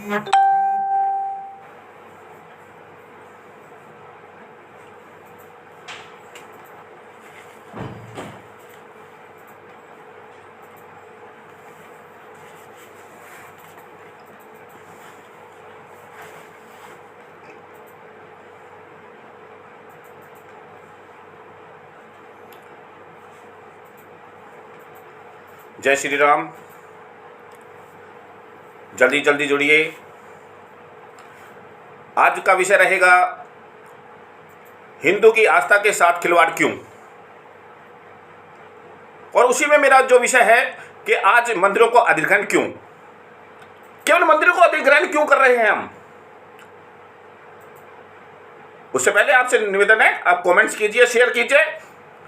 जय श्री राम। जल्दी जल्दी जुड़िए। आज का विषय रहेगा हिंदू की आस्था के साथ खिलवाड़ क्यों। और उसी में मेरा जो विषय है कि आज मंदिरों को अधिग्रहण क्यों, केवल मंदिरों को अधिग्रहण क्यों कर रहे हैं हम। उससे पहले आपसे निवेदन है, आप कमेंट्स कीजिए, शेयर कीजिए,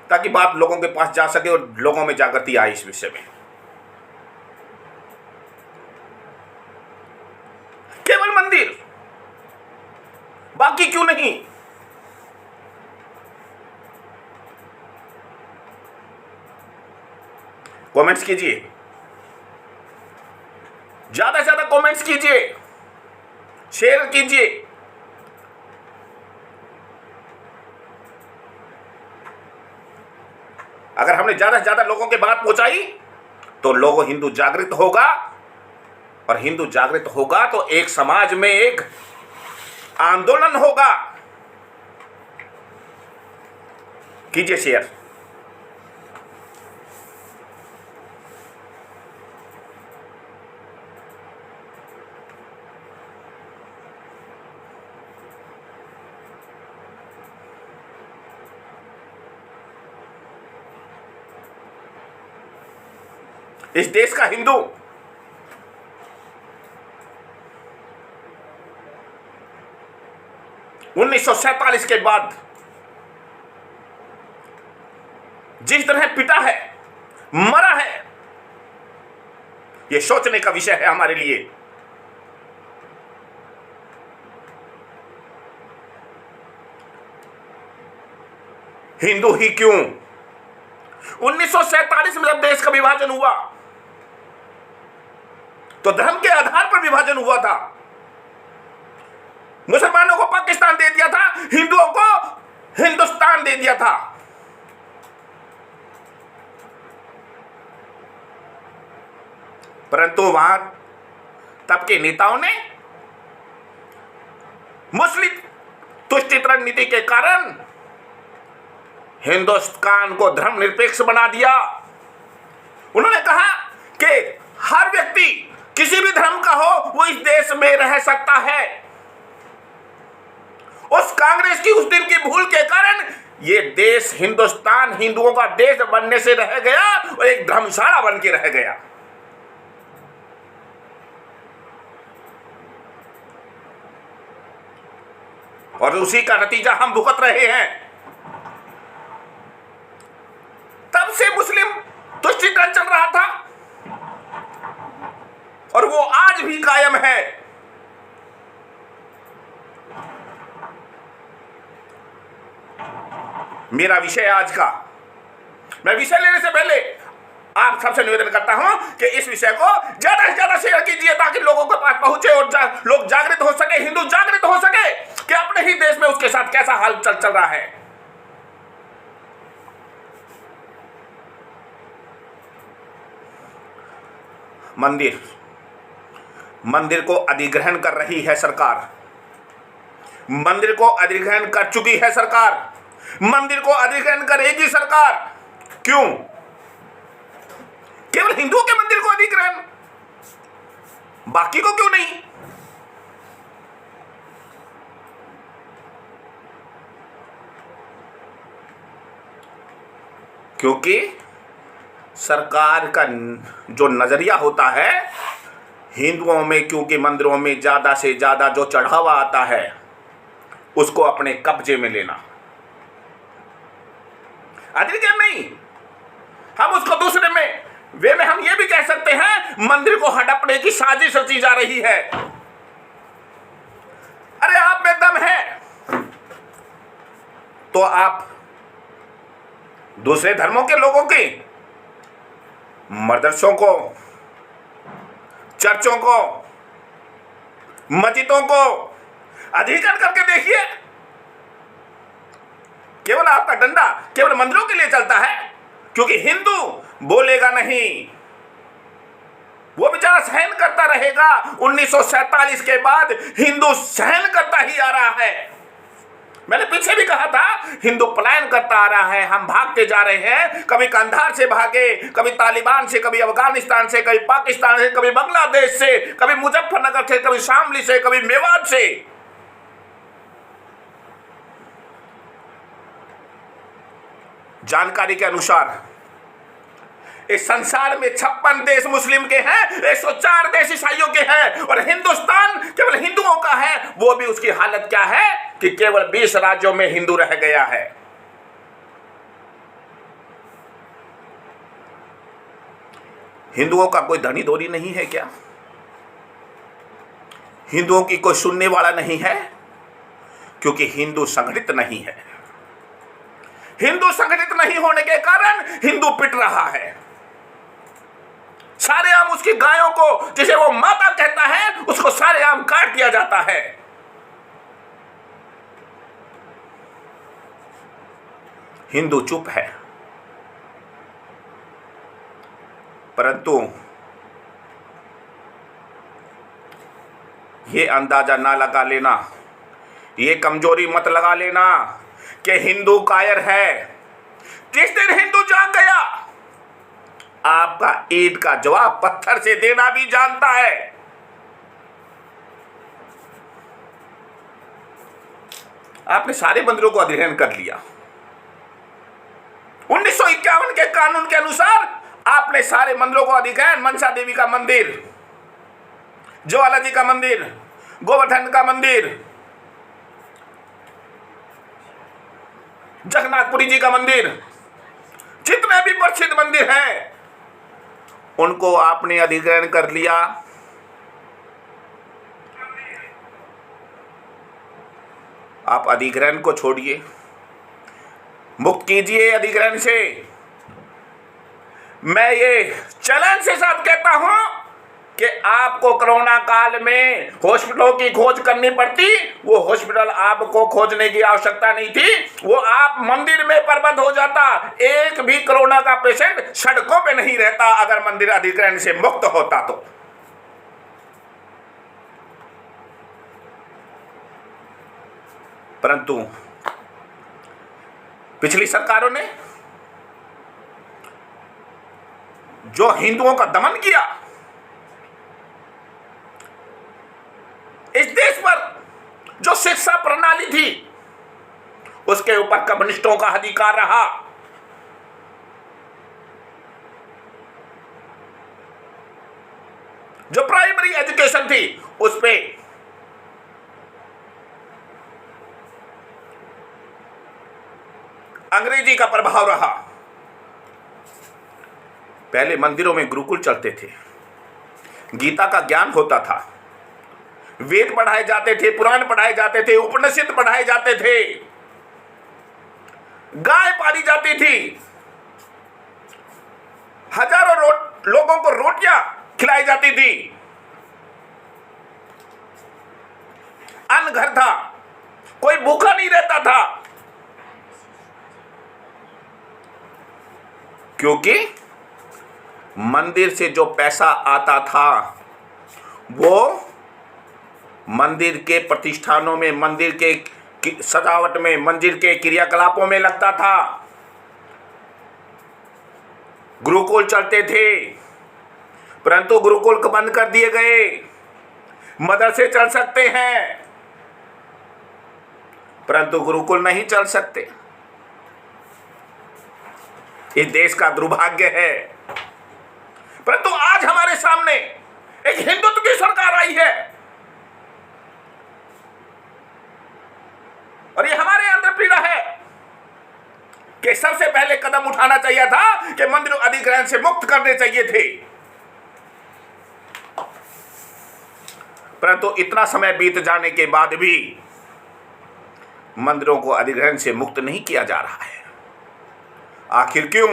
ताकि बात लोगों के पास जा सके और लोगों में जागृति आए इस विषय में। केवल मंदिर, बाकी क्यों नहीं। कमेंट्स कीजिए, ज्यादा से ज्यादा कमेंट्स कीजिए, शेयर कीजिए। अगर हमने ज्यादा से ज्यादा लोगों के बात पहुंचाई तो हिंदू जागृत होगा, और हिंदू जागृत होगा तो एक समाज में एक आंदोलन होगा। कीजिए शेयर। इस देश का हिंदू उन्नीस के बाद जिस तरह पिटा है, मरा है, यह सोचने का विषय है हमारे लिए। हिंदू ही क्यों। 1947 में जब देश का विभाजन हुआ तो धर्म के आधार पर विभाजन हुआ था। मुसलमानों को पाकिस्तान दे दिया था, हिंदुओं को हिंदुस्तान दे दिया था। परंतु वहां तब के नेताओं ने मुस्लिम तुष्टिकरण रणनीति के कारण हिंदुस्तान को धर्मनिरपेक्ष बना दिया। उन्होंने कहा कि हर व्यक्ति किसी भी धर्म का हो वो इस देश में रह सकता है। उस कांग्रेस की उस दिन की भूल के कारण ये देश हिंदुस्तान हिंदुओं का देश बनने से रह गया और एक धर्मशाला बन के रह गया। और उसी का नतीजा हम भुगत रहे हैं। तब से मुस्लिम तुष्टिकरण चल रहा था और वो आज भी कायम है। मेरा विषय आज का, मैं विषय लेने से पहले आप सबसे निवेदन करता हूं कि इस विषय को ज्यादा से ज्यादा शेयर कीजिए, ताकि लोगों के पास पहुंचे और लोग जागृत हो सके, हिंदू जागृत हो सके कि अपने ही देश में उसके साथ कैसा हाल चल रहा है। मंदिर को अधिग्रहण कर रही है सरकार। मंदिर को अधिग्रहण कर चुकी है सरकार। मंदिर को अधिग्रहण करेगी सरकार। क्यों? केवल हिंदुओं के मंदिर को अधिग्रहण, बाकी को क्यों नहीं? क्योंकि सरकार का जो नजरिया होता है हिंदुओं में, क्योंकि मंदिरों में ज्यादा से ज्यादा जो चढ़ावा आता है उसको अपने कब्जे में लेना। अधिग्रहण नहीं, हम उसको दूसरे में वे में हम ये भी कह सकते हैं मंदिर को हड़पने की साजिश रची जा रही है। अरे आप में दम है तो आप दूसरे धर्मों के लोगों के मदरसों को, चर्चों को मस्जिदों को अधिग्रहण करके देखिए। केवल आपका डंडा केवल मंदिरों के लिए चलता है, क्योंकि हिंदू बोलेगा नहीं, वो बेचारा सहन करता रहेगा। 1947 के बाद हिंदू सहन करता ही आ रहा है। मैंने पीछे भी कहा था, हिंदू पलायन करता आ रहा है, हम भागते जा रहे हैं। कभी कंधार से भागे, कभी तालिबान से, कभी अफगानिस्तान से, कभी पाकिस्तान से, कभी बांग्लादेश से, कभी मुजफ्फरनगर से, कभी शामली से, कभी मेवात से। जानकारी के अनुसार इस संसार में 56 देश मुस्लिम के हैं, 104 देश ईसाइयों के हैं, और हिंदुस्तान केवल हिंदुओं का है। वो भी उसकी हालत क्या है कि केवल 20 राज्यों में हिंदू रह गया है। हिंदुओं का कोई धनी धोरी नहीं है क्या? हिंदुओं की कोई सुनने वाला नहीं है? क्योंकि हिंदू संगठित नहीं है। हिंदू संगठित नहीं होने के कारण हिंदू पिट रहा है। सारे आम उसकी गायों को, जिसे वो माता कहता है, उसको सारे आम काट दिया जाता है। हिंदू चुप है, परंतु ये अंदाजा ना लगा लेना, ये कमजोरी मत लगा लेना कि हिंदू कायर है। जिस दिन हिंदू जाग गया, आपका ईंट का जवाब पत्थर से देना भी जानता है। आपने सारे मंदिरों को अधिग्रहण कर लिया। 1951 के कानून के अनुसार आपने सारे मंदिरों को अधिग्रहण, मनसा देवी का मंदिर, ज्वाला जी का मंदिर, गोवर्धन का मंदिर, जगन्नाथपुरी जी का मंदिर, जितने भी प्रसिद्ध मंदिर हैं, उनको आपने अधिग्रहण कर लिया। आप अधिग्रहण को छोड़िए, मुक्त कीजिए अधिग्रहण से। मैं ये चैलेंज के साथ कहता हूं कि आपको कोरोना काल में हॉस्पिटलों की खोज करनी पड़ती, वो हॉस्पिटल आपको खोजने की आवश्यकता नहीं थी, वो आप मंदिर में प्रबंध हो जाता। एक भी कोरोना का पेशेंट सड़कों पे नहीं रहता अगर मंदिर अधिग्रहण से मुक्त होता तो। परंतु पिछली सरकारों ने जो हिंदुओं का दमन किया, इस देश पर जो शिक्षा प्रणाली थी, उसके ऊपर कम्युनिस्टों का अधिकार रहा। जो प्राइमरी एजुकेशन थी, उस पे अंग्रेजी का प्रभाव रहा। पहले मंदिरों में गुरुकुल चलते थे, गीता का ज्ञान होता था, वेद पढ़ाए जाते थे, पुराण पढ़ाए जाते थे, उपनिषद पढ़ाए जाते थे, गाय पाली जाती थी, हजारों लोगों को रोटियां खिलाई जाती थी, अन्न घर था, कोई भूखा नहीं रहता था, क्योंकि मंदिर से जो पैसा आता था वो मंदिर के प्रतिष्ठानों में, मंदिर के सजावट में, मंदिर के क्रियाकलापों में लगता था। गुरुकुल चलते थे, परंतु गुरुकुल को बंद कर दिए गए। मदरसे चल सकते हैं, परंतु गुरुकुल नहीं चल सकते। इस देश का दुर्भाग्य है। परंतु आज हमारे सामने एक हिंदुत्व की सरकार आई है, और ये हमारे अंदर पीड़ा है कि सबसे पहले कदम उठाना चाहिए था कि मंदिरों अधिग्रहण से मुक्त करने चाहिए थे। परंतु इतना समय बीत जाने के बाद भी मंदिरों को अधिग्रहण से मुक्त नहीं किया जा रहा है। आखिर क्यों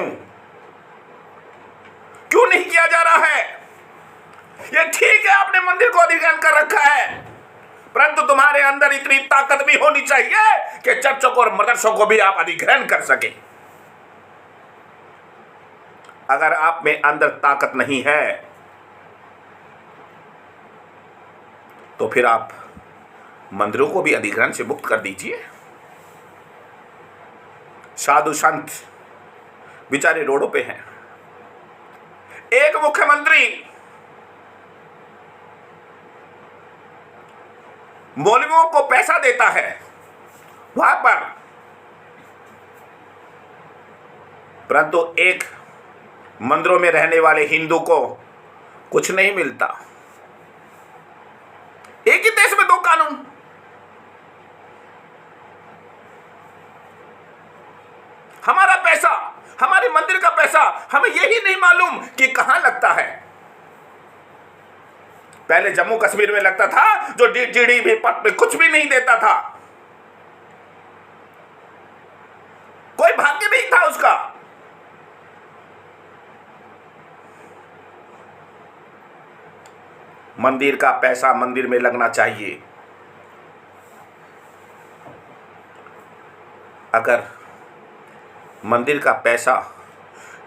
नहीं किया जा रहा है? ये ठीक है, आपने मंदिर को अधिग्रहण कर रखा है, परंतु तुम्हारे अंदर इतनी ताकत भी होनी चाहिए कि चर्चों को और मदरसों को भी आप अधिग्रहण कर सके। अगर आप में अंदर ताकत नहीं है तो फिर आप मंदिरों को भी अधिग्रहण से मुक्त कर दीजिए। साधु संत बेचारे रोडों पे हैं। एक मुख्यमंत्री मौलवियों को पैसा देता है वहां पर, परंतु एक मंदिरों में रहने वाले हिंदू को कुछ नहीं मिलता। एक ही देश में दो कानून। हमारा पैसा, हमारे मंदिर का पैसा, हमें यही नहीं मालूम कि कहां लगता है। पहले जम्मू कश्मीर में लगता था, जो जीडीपी पद में कुछ भी नहीं देता था, कोई भाग्य नहीं था उसका। मंदिर का पैसा मंदिर में लगना चाहिए। अगर मंदिर का पैसा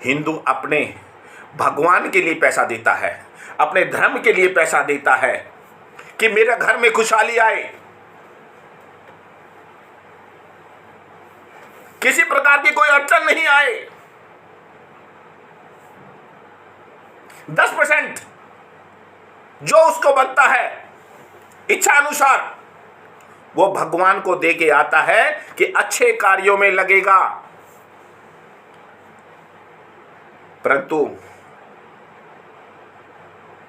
हिंदू अपने भगवान के लिए पैसा देता है, अपने धर्म के लिए पैसा देता है कि मेरे घर में खुशहाली आए, किसी प्रकार की कोई अड़चन नहीं आए, 10% जो उसको बनता है इच्छा अनुसार वो भगवान को दे के आता है कि अच्छे कार्यों में लगेगा, परंतु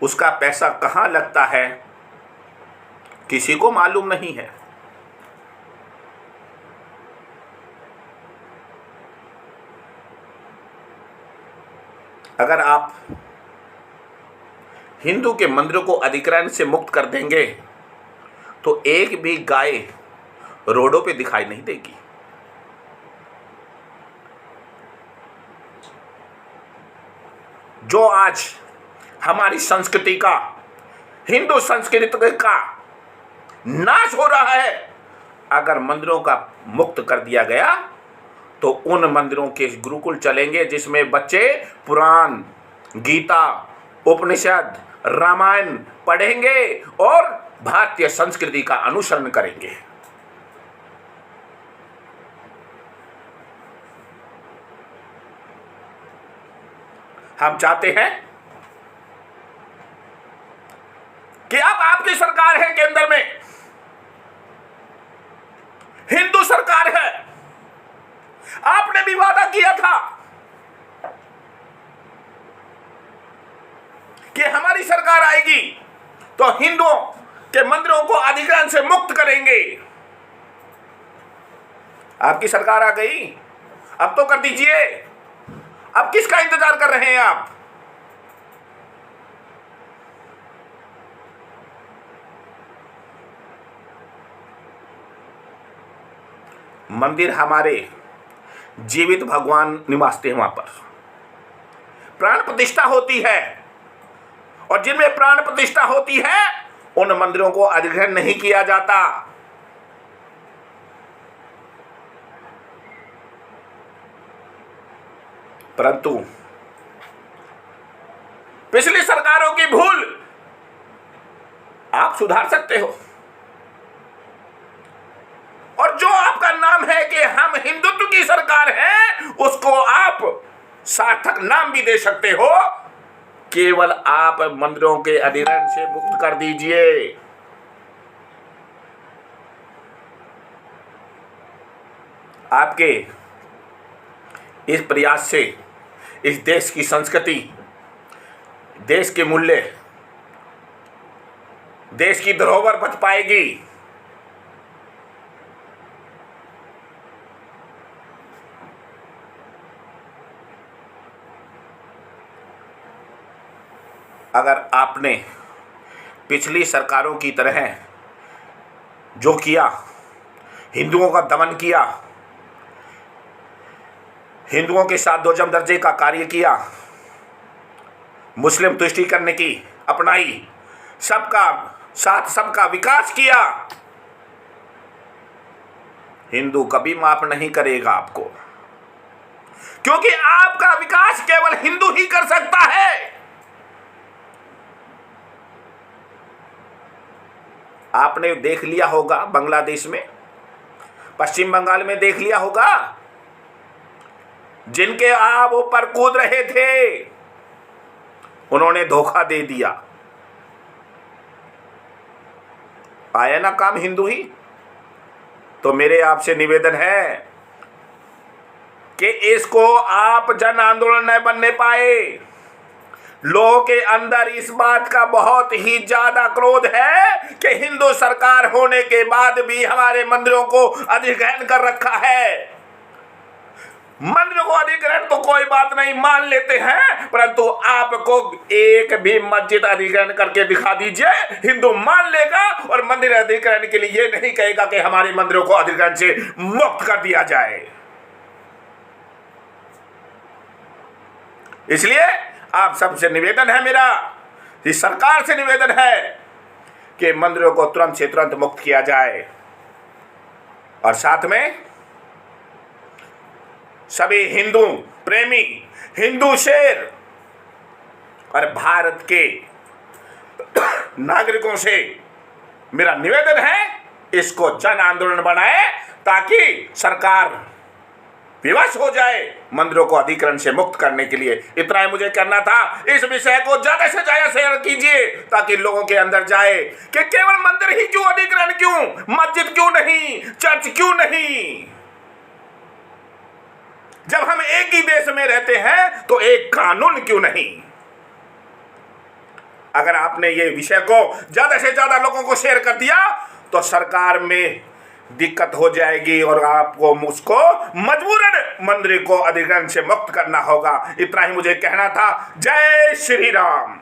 उसका पैसा कहां लगता है किसी को मालूम नहीं है। अगर आप हिंदू के मंदिरों को अधिग्रहण से मुक्त कर देंगे तो एक भी गाय रोडों पे दिखाई नहीं देगी। जो आज हमारी संस्कृति का, हिंदू संस्कृति का नाश हो रहा है, अगर मंदिरों का मुक्त कर दिया गया तो उन मंदिरों के गुरुकुल चलेंगे जिसमें बच्चे पुराण, गीता, उपनिषद, रामायण पढ़ेंगे और भारतीय संस्कृति का अनुसरण करेंगे। हम चाहते हैं कि अब आपकी सरकार है, केंद्र में हिंदू सरकार है। आपने भी वादा किया था कि हमारी सरकार आएगी तो हिंदुओं के मंदिरों को अधिग्रहण से मुक्त करेंगे। आपकी सरकार आ गई, अब तो कर दीजिए। अब किसका इंतजार कर रहे हैं आप? मंदिर हमारे जीवित भगवान निवासते हैं, वहां पर प्राण प्रतिष्ठा होती है, और जिनमें प्राण प्रतिष्ठा होती है उन मंदिरों को अधिग्रहण नहीं किया जाता। परंतु पिछली सरकारों की भूल आप सुधार सकते हो, और जो आपका नाम है कि हम हिंदुत्व की सरकार है, उसको आप सार्थक नाम भी दे सकते हो। केवल आप मंदिरों के अधिग्रहण से मुक्त कर दीजिए। आपके इस प्रयास से इस देश की संस्कृति, देश के मूल्य, देश की धरोहर बच पाएगी। अगर आपने पिछली सरकारों की तरह जो किया, हिंदुओं का दमन किया, हिंदुओं के साथ दोजम दर्जे का कार्य किया, मुस्लिम तुष्टीकरण की अपनाई, सबका साथ सबका विकास किया, हिंदू कभी माफ नहीं करेगा आपको, क्योंकि आपका विकास केवल हिंदू ही कर सकता है। आपने देख लिया होगा बांग्लादेश में, पश्चिम बंगाल में देख लिया होगा, जिनके आप ऊपर कूद रहे थे उन्होंने धोखा दे दिया। आया ना काम हिंदू ही। तो मेरे आपसे निवेदन है कि इसको आप जन आंदोलन न बनने पाए। लोगों के अंदर इस बात का बहुत ही ज्यादा क्रोध है कि हिंदू सरकार होने के बाद भी हमारे मंदिरों को अधिग्रहण कर रखा है। मंदिरों को अधिग्रहण तो कोई बात नहीं, मान लेते हैं, परंतु आपको एक भी मस्जिद अधिग्रहण करके दिखा दीजिए, हिंदू मान लेगा और मंदिर अधिग्रहण के लिए ये नहीं कहेगा कि हमारे मंदिरों को अधिग्रहण से मुक्त कर दिया जाए। इसलिए आप सबसे निवेदन है मेरा, इस सरकार से निवेदन है कि मंदिरों को तुरंत से तुरंत मुक्त किया जाए और साथ में सभी हिंदू प्रेमी, हिंदू शेर और भारत के नागरिकों से मेरा निवेदन है, इसको जन आंदोलन बनाए ताकि सरकार विवश हो जाए मंदिरों को अधिग्रहण से मुक्त करने के लिए। इतना ही मुझे करना था। इस विषय को ज्यादा से ज्यादा शेयर कीजिए ताकि लोगों के अंदर जाए कि केवल मंदिर ही क्यों अधिग्रहण, क्यों मस्जिद क्यों नहीं, चर्च क्यों नहीं। जब हम एक ही देश में रहते हैं तो एक कानून क्यों नहीं। अगर आपने ये विषय को ज्यादा से ज्यादा लोगों को शेयर कर दिया तो सरकार में दिक्कत हो जाएगी और आपको उसको मजबूरन मंदिर को अधिग्रहण से मुक्त करना होगा। इतना ही मुझे कहना था। जय श्री राम।